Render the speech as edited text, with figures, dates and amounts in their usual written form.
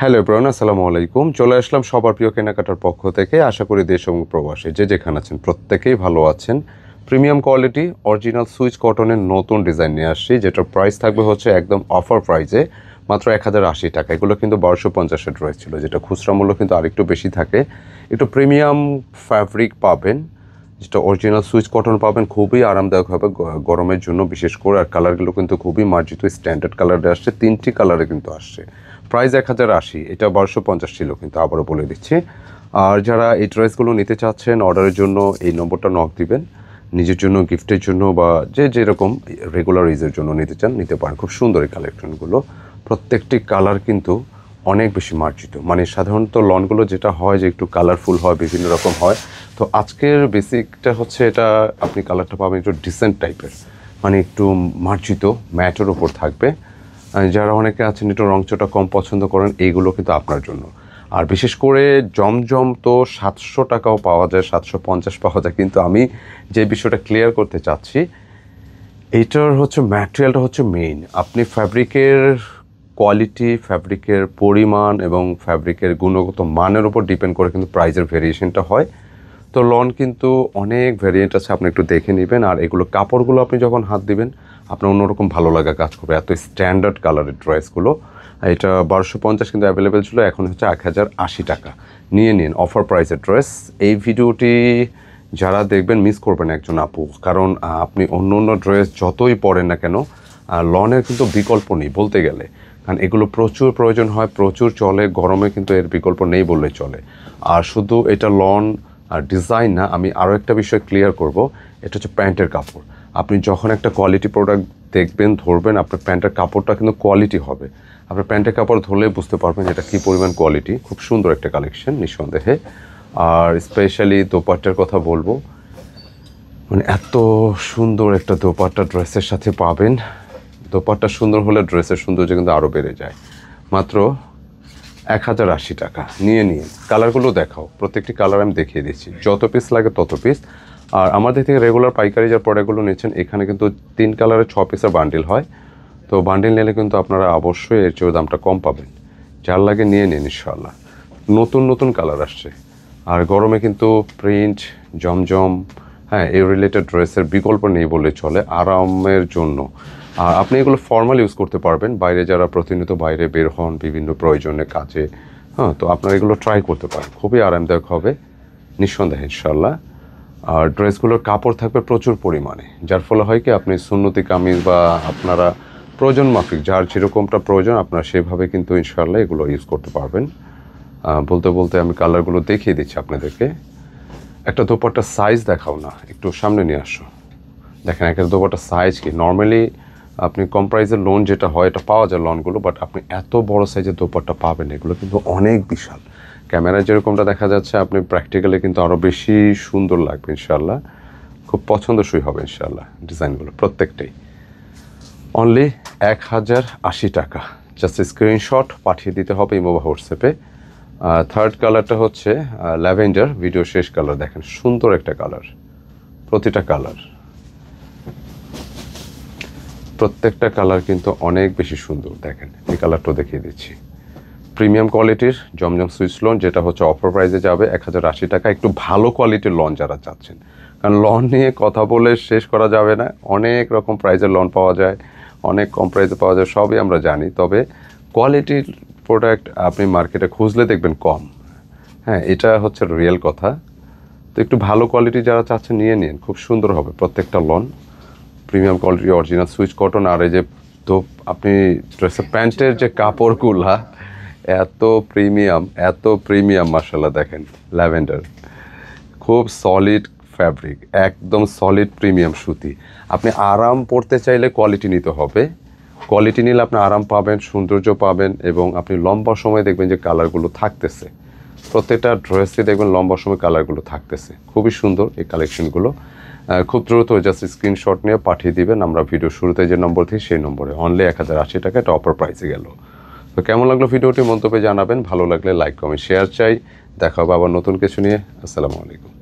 Hello everyone, আসসালামু আলাইকুম। চলে আসলাম সবার প্রিয় কেনাকাটার পক্ষ থেকে। আশা করি দেশ এবং প্রবাসে যে যেখানে আছেন প্রত্যেকেই ভালো আছেন। প্রিমিয়াম কোয়ালিটি অরিজিনাল সুইচ কটনের নতুন ডিজাইন নিয়ে আসছি, যেটার প্রাইস থাকবে হচ্ছে একদম অফার প্রাইসে মাত্র 1080 টাকা। এগুলো কিন্তু 1250-এর ড্রেস ছিল, যেটা খুচরা মূল্য কিন্তু আরেকটু বেশি থাকে। একটু প্রিমিয়াম ফ্যাব্রিক পাবেন, যেটা অরিজিনাল সুইচ কটন পাবেন, খুবই আরামদায়ক হবে গরমের জন্য বিশেষ করে। আর কালারগুলো কিন্তু খুবই মার্জিত স্ট্যান্ডার্ড কালারে আসছে, 3টি কালারে কিন্তু আসছে। প্রাইস 1080, এটা 1250 ছিল কিন্তু আবারও বলে দিচ্ছি। আর যারা এই ড্রেসগুলো নিতে চাচ্ছেন অর্ডারের জন্য এই নম্বরটা নক দিবেন। নিজের জন্য, গিফটের জন্য বা যে যেরকম রেগুলার ইউজের জন্য নিতে চান নিতে পারেন। খুব সুন্দর এই কালেকশনগুলো, প্রত্যেকটি কালার কিন্তু অনেক বেশি মার্জিত। মানে সাধারণত লনগুলো যেটা হয় যে একটু কালারফুল হয়, বিভিন্ন রকম হয়। তো আজকের বেসিকটা হচ্ছে এটা, আপনি কালারটা পাবেন একটু ডিসেন্ট টাইপের, মানে একটু মার্জিত ম্যাটের উপর থাকবে। যারা অনেকে আছেন একটু রংচটা কম পছন্দ করেন, এইগুলো কিন্তু আপনার জন্য। আর বিশেষ করে জমজম তো 700 টাকাও পাওয়া যায়, 750 পাওয়া যায়। কিন্তু আমি যে বিষয়টা ক্লিয়ার করতে চাচ্ছি, এইটার হচ্ছে ম্যাটেরিয়ালটা হচ্ছে মেইন। আপনি ফ্যাব্রিকের কোয়ালিটি, ফ্যাব্রিকের পরিমাণ এবং ফ্যাব্রিকের গুণগত মানের উপর ডিপেন্ড করে কিন্তু প্রাইসের ভেরিয়েশনটা হয়। তো লন কিন্তু অনেক ভেরিয়েন্ট আছে, আপনি একটু দেখে নেবেন। আর এগুলো কাপড়গুলো আপনি যখন হাত দিবেন আপনার অন্যরকম ভালো লাগা কাজ করবে, এত স্ট্যান্ডার্ড কালারের ড্রেসগুলো। এটা 1250 কিন্তু অ্যাভেলেবেল ছিল, এখন হচ্ছে 1080 টাকা। নিয়ে নিন, অফার প্রাইসের ড্রেস। এই ভিডিওটি যারা দেখবেন মিস করবেন একজন আপু, কারণ আপনি অন্য অন্য ড্রেস যতই পরেন না কেন, লনের কিন্তু বিকল্প নেই বলতে গেলে। কারণ এগুলো প্রচুর প্রয়োজন হয়, প্রচুর চলে, গরমে কিন্তু এর বিকল্প নেই বললেই চলে। আর শুধু এটা লন আর ডিজাইন না, আমি আরও একটা বিষয় ক্লিয়ার করব। এটা হচ্ছে প্যান্টের কাপড়। আপনি যখন একটা কোয়ালিটি প্রোডাক্ট দেখবেন, ধরবেন, আপনার প্যান্টের কাপড়টা কিন্তু কোয়ালিটি হবে। আপনার প্যান্টের কাপড় ধরলে বুঝতে পারবেন এটা কী পরিমাণ কোয়ালিটি। খুব সুন্দর একটা কালেকশন নিঃসন্দেহে। আর স্পেশালি দোপাট্টার কথা বলবো, মানে এত সুন্দর একটা দোপাট্টা ড্রেসের সাথে পাবেন। দোপাট্টা সুন্দর হলে ড্রেসের সৌন্দর্য কিন্তু আরও বেড়ে যায়। মাত্র 1080 টাকা। নিয়ে নিয়ে কালারগুলো দেখাও, প্রত্যেকটি কালার আমি দেখিয়ে দিচ্ছি, যত পিস লাগে তত পিস। আর আমাদের থেকে রেগুলার পাইকারি যার প্রোডাক্টগুলো নিচ্ছেন, এখানে কিন্তু 3 কালারের 6 পিসের বান্ডিল হয়। তো বান্ডিল নিলে কিন্তু আপনারা অবশ্যই এর চেয়েও দামটা কম পাবেন। যার লাগে নিয়ে নিন ইনশাল্লাহ। নতুন নতুন কালার আসছে। আর গরমে কিন্তু প্রিন্ট, জমজম, হ্যাঁ, এই রিলেটেড ড্রেসের বিকল্প নেই বলে চলে আরামের জন্য। আর আপনি এগুলো ফর্মাল ইউজ করতে পারবেন, বাইরে যারা প্রতিনিয়ত বাইরে বের হন বিভিন্ন প্রয়োজনে কাজে, হ্যাঁ, তো আপনারা এগুলো ট্রাই করতে পারেন। খুবই আরামদায়ক হবে নিঃসন্দেহে ইনশাল্লাহ। আর ড্রেসগুলোর কাপড় থাকবে প্রচুর পরিমাণে, যার ফলে হয় কি আপনি সুন্নতি কামিজ বা আপনারা প্রয়োজন মাফিক যার যেরকমটা প্রয়োজন আপনারা সেভাবে কিন্তু ইনশাল্লাহ এগুলো ইউজ করতে পারবেন। বলতে বলতে আমি কালারগুলো দেখিয়ে দিচ্ছি আপনাদেরকে। একটা দোপাট্টার সাইজ দেখাও না, একটু সামনে নিয়ে আসো। দেখেন একটা দোপাট্টার সাইজ কি। নর্মালি আপনি কম প্রাইসের লোন যেটা হয় এটা পাওয়া যায় লনগুলো, বাট আপনি এত বড় সাইজের দোপাট্টা পাবেন, এগুলো কিন্তু অনেক বিশাল। ক্যামেরায় যেরকমটা দেখা যাচ্ছে, আপনি প্র্যাকটিক্যালি কিন্তু আরও বেশি সুন্দর লাগবে ইনশাল্লাহ। খুব পছন্দসই হবে ইনশাল্লাহ ডিজাইনগুলো প্রত্যেকটাই। অনলি 1080 টাকা। জাস্ট স্ক্রিনশট পাঠিয়ে দিতে হবে ইমো বা হোয়াটসঅ্যাপে। থার্ড কালারটা হচ্ছে ল্যাভেন্ডার, ভিডিও শেষ কালার। দেখেন সুন্দর একটা কালার, প্রতিটা কালার, প্রত্যেকটা কালার কিন্তু অনেক বেশি সুন্দর। দেখেন এই কালারটাও দেখিয়ে দিচ্ছি। প্রিমিয়াম কোয়ালিটির জমজম সুইচ লন, যেটা হচ্ছে অফার প্রাইসে যাবে 1080 টাকা। একটু ভালো কোয়ালিটির লন যারা চাচ্ছেন, কারণ লন নিয়ে কথা বলে শেষ করা যাবে না। অনেক রকম প্রাইসের লন পাওয়া যায়, অনেক কম প্রাইসে পাওয়া যায়, সবই আমরা জানি। তবে কোয়ালিটির প্রোডাক্ট আপনি মার্কেটে খুঁজলে দেখবেন কম। হ্যাঁ, এটা হচ্ছে রিয়েল কথা। তো একটু ভালো কোয়ালিটি যারা চাচ্ছেন নিয়ে নিন, খুব সুন্দর হবে প্রত্যেকটা lawn. Premium quality original Swiss cotton. আর এই যে তো আপনি ড্রেসের প্যান্টের যে কাপড়গুলা এত প্রিমিয়াম, এত প্রিমিয়াম মাশাআল্লাহ। দেখেন ল্যাভেন্ডার, খুব সলিড ফ্যাব্রিক, একদম সলিড প্রিমিয়াম সুতি। আপনি আরাম পড়তে চাইলে কোয়ালিটি নিতে হবে। কোয়ালিটি নিলে আপনি আরাম পাবেন, সৌন্দর্য পাবেন, এবং আপনি লম্বা সময় দেখবেন যে কালারগুলো থাকতেছে। প্রত্যেকটা ড্রেসে দেখবেন লম্বা সময় কালারগুলো থাকতেছে। খুবই সুন্দর এই কালেকশনগুলো। খুব দ্রুত জাস্ট স্ক্রিনশট নিয়ে পাঠিয়ে দিবেন। আমরা ভিডিও শুরুতে যে নম্বর থেকে সেই নম্বরে। অনলি 1080 টাকা, এটা অফার প্রাইসে গেল। তো কেমন লাগলো ভিডিওটি মন্তব্যে জানাবেন। ভালো লাগলে লাইক, কমেন্ট, শেয়ার চাই। দেখা হবে আবার নতুন কিছু নিয়ে। আসসালামু আলাইকুম।